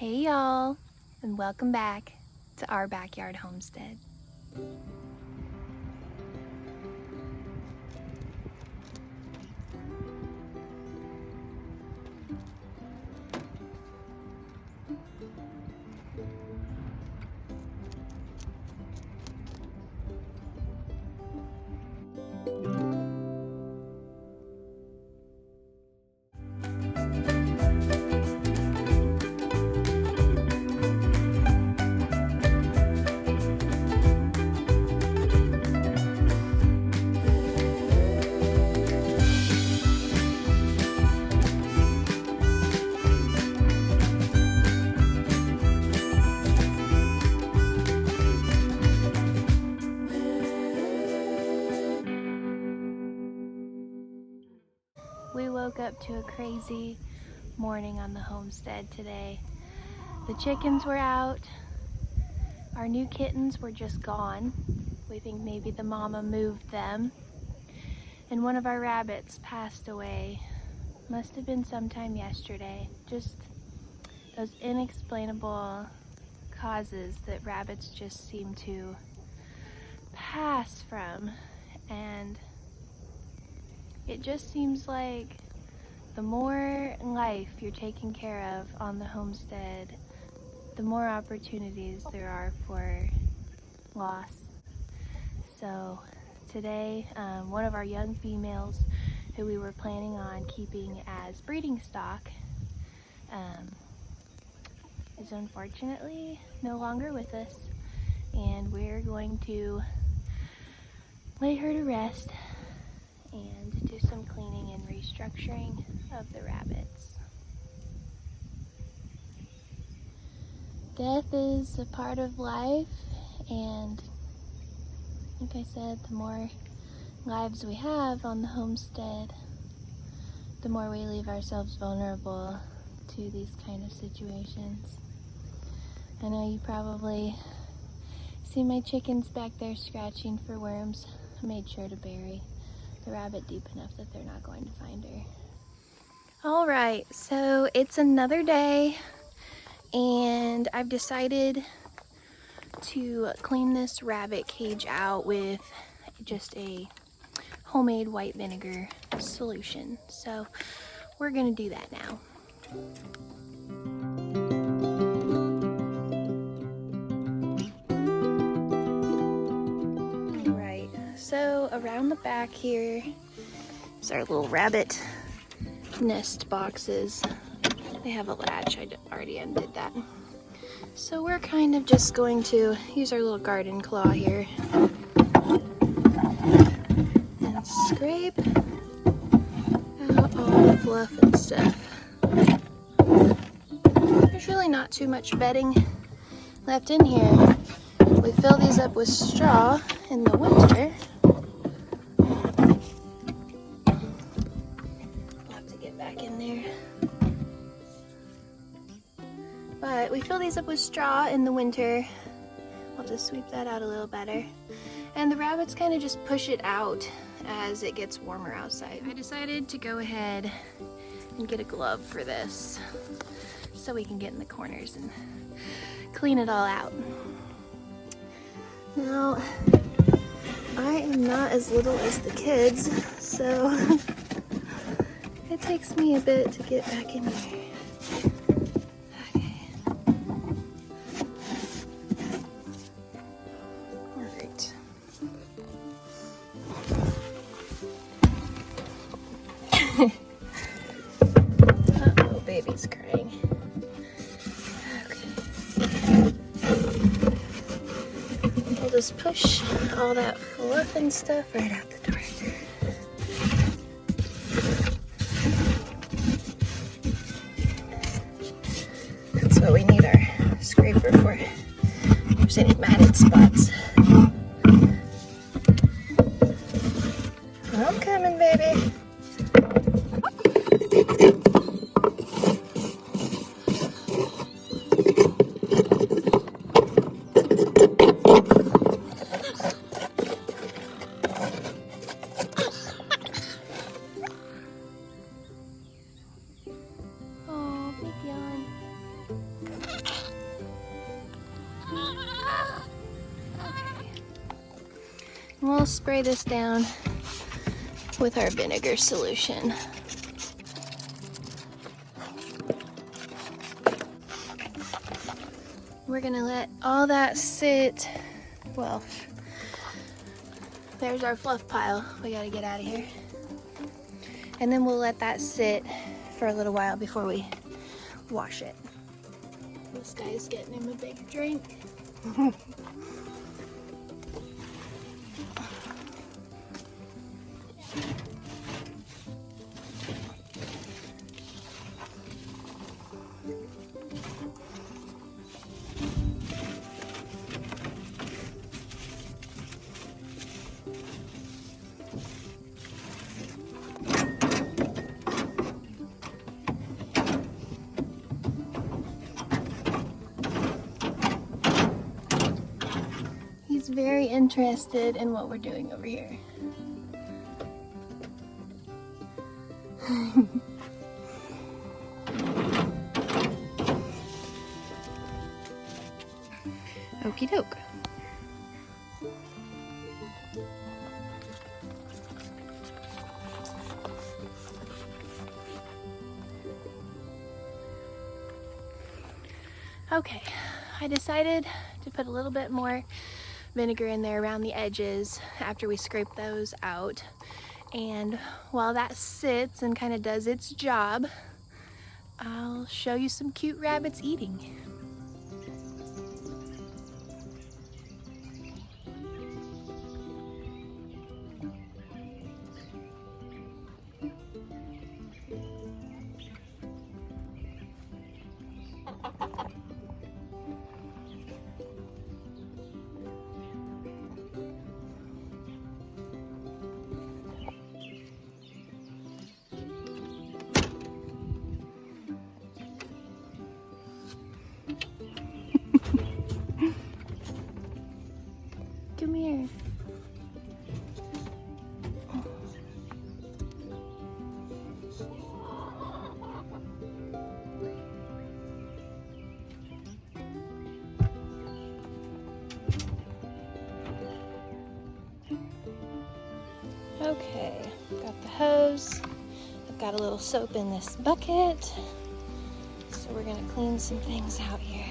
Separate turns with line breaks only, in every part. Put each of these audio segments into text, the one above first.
Hey y'all, and welcome back to Our Backyard Homestead. We woke up to a crazy morning on the homestead today. The chickens were out. Our new kittens were just gone. We think maybe the mama moved them. And one of our rabbits passed away. Must have been sometime yesterday. Just those inexplainable causes that rabbits just seem to pass from. And it just seems like the more life you're taking care of on the homestead, the more opportunities there are for loss. So today, one of our young females who we were planning on keeping as breeding stock is unfortunately no longer with us, and we're going to lay her to rest and do some cleaning and restructuring of the rabbits. Death is a part of life, and like I said, the more lives we have on the homestead, the more we leave ourselves vulnerable to these kind of situations. I know you probably see my chickens back there scratching for worms. I made sure to bury the rabbit deep enough that they're not going to find her. All right, so it's another day, and I've decided to clean this rabbit cage out with just a homemade white vinegar solution. So we're gonna do that now. All right, so around the back here is our little rabbit nest boxes. They have a latch. I already undid that. So we're kind of just going to use our little garden claw here and scrape out all the fluff and stuff. There's really not too much bedding left in here. We fill these up with straw in the winter. I'll have to get back in there. But we fill these up with straw in the winter. I'll just sweep that out a little better. And the rabbits kind of just push it out as it gets warmer outside. I decided to go ahead and get a glove for this so we can get in the corners and clean it all out. Now, I am not as little as the kids, so it takes me a bit to get back in here. Uh-oh, baby's crying. Okay. We'll just push all that fluff and stuff right out the door. That's what we need our scraper for. If there's any matted spots. I'm coming, baby. Oh, big yawn. We'll spray this down with our vinegar solution. We're gonna let all that sit. Well, there's our fluff pile. We gotta get out of here. And then we'll let that sit for a little while before we wash it. This guy's getting him a big drink. He's very interested in what we're doing over here. Okie doke. Okay, I decided to put a little bit more vinegar in there around the edges after we scrape those out. And while that sits and kind of does its job, I'll show you some cute rabbits eating. Come here. Okay, got the hose. I've got a little soap in this bucket. So we're gonna clean some things out here.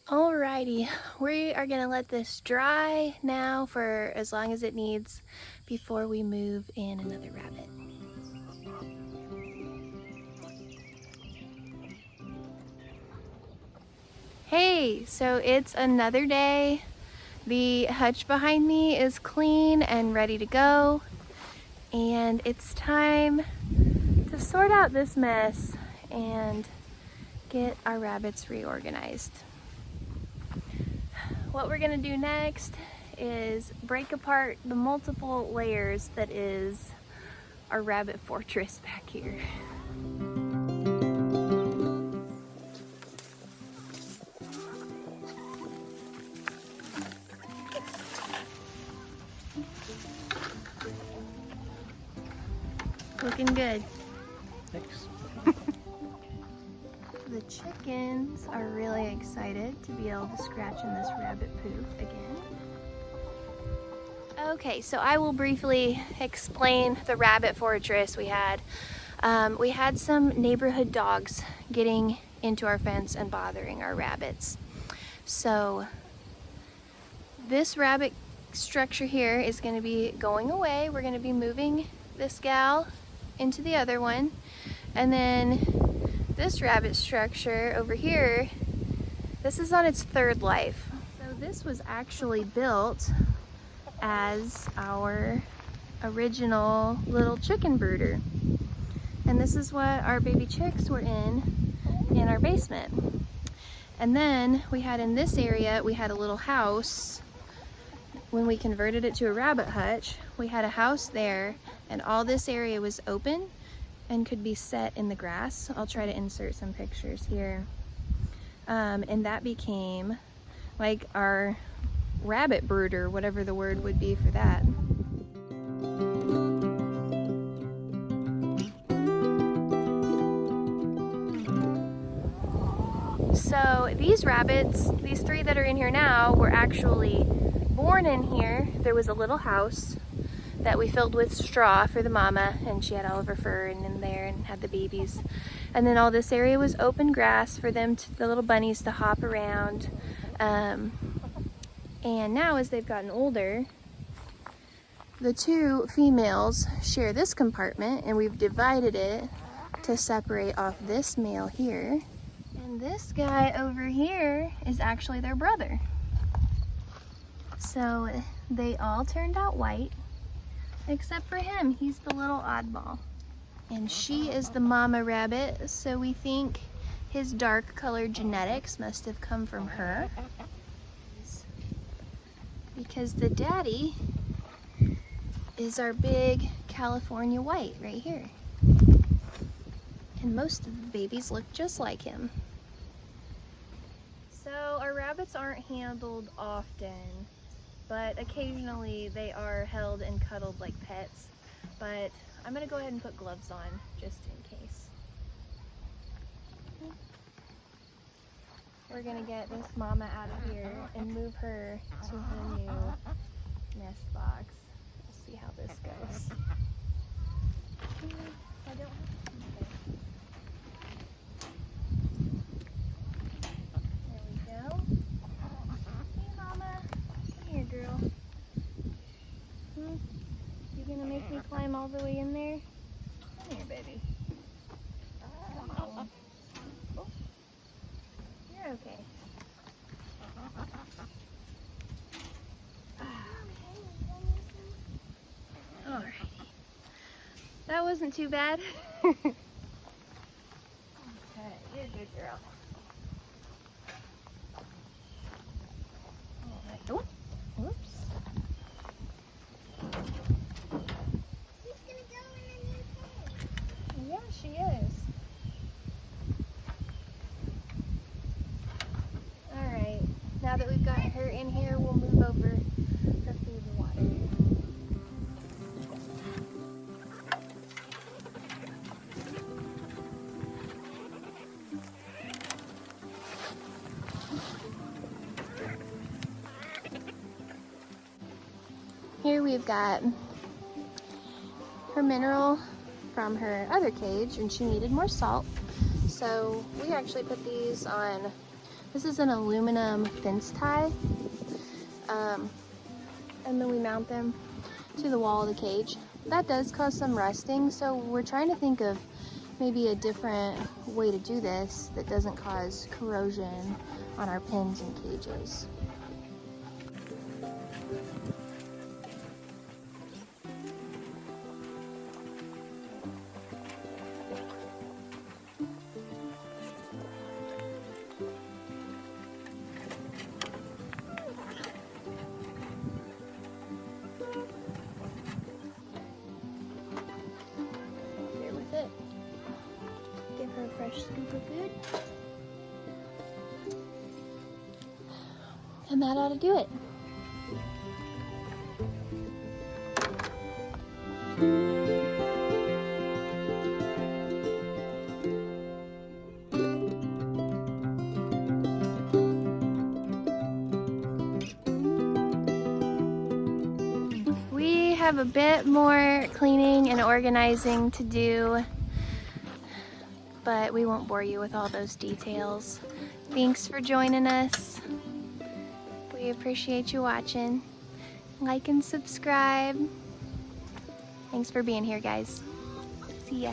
Alrighty, we are gonna let this dry now for as long as it needs before we move in another rabbit. Hey, so it's another day. The hutch behind me is clean and ready to go, and it's time to sort out this mess and get our rabbits reorganized. What we're gonna do next is break apart the multiple layers that is our rabbit fortress back here. Looking good.
Thanks.
The chickens are really excited to be able to scratch in this rabbit poo again. Okay, so I will briefly explain the rabbit fortress we had. We had some neighborhood dogs getting into our fence and bothering our rabbits. So this rabbit structure here is going to be going away. We're going to be moving this gal into the other one. And then this rabbit structure over here, this is on its third life. So this was actually built as our original little chicken brooder. And this is what our baby chicks were in our basement. And then we had in this area, we had a little house. When we converted it to a rabbit hutch, we had a house there, and all this area was open and could be set in the grass. I'll try to insert some pictures here. And that became like our rabbit brooder, whatever the word would be for that. So these rabbits, these three that are in here now, were actually born in here. There was a little house that we filled with straw for the mama, and she had all of her fur in there and had the babies. And then all this area was open grass for them, the little bunnies, to hop around. And now as they've gotten older, the two females share this compartment, and we've divided it to separate off this male here. And this guy over here is actually their brother. So they all turned out white, except for him. He's the little oddball. And she is the mama rabbit, so we think his dark colored genetics must have come from her. Because the daddy is our big California white right here. And most of the babies look just like him. So our rabbits aren't handled often, but occasionally they are held and cuddled like pets. But I'm gonna go ahead and put gloves on just in case. We're gonna get this mama out of here and move her to her new nest box. We'll see how this goes. I don't There we go. Hey mama, come here girl. You gonna make me climb all the way in there? Come here baby. Oh. You're okay. Alrighty. That wasn't too bad. Okay, you're a good girl. Alright. Oh, whoops. She's gonna go in a new pen. Yeah, she is. Alright, now that we've got her in here, we'll move over her food and water. Here we've got her mineral from her other cage, and she needed more salt. So we actually put these on, this is an aluminum fence tie. And then we mount them to the wall of the cage. That does cause some rusting, so we're trying to think of maybe a different way to do this that doesn't cause corrosion on our pens and cages. Fresh scoop of food, and that ought to do it. have a bit more cleaning and organizing to do, but we won't bore you with all those details. Thanks for joining us. We appreciate you watching. Like and subscribe. Thanks for being here, guys. See ya.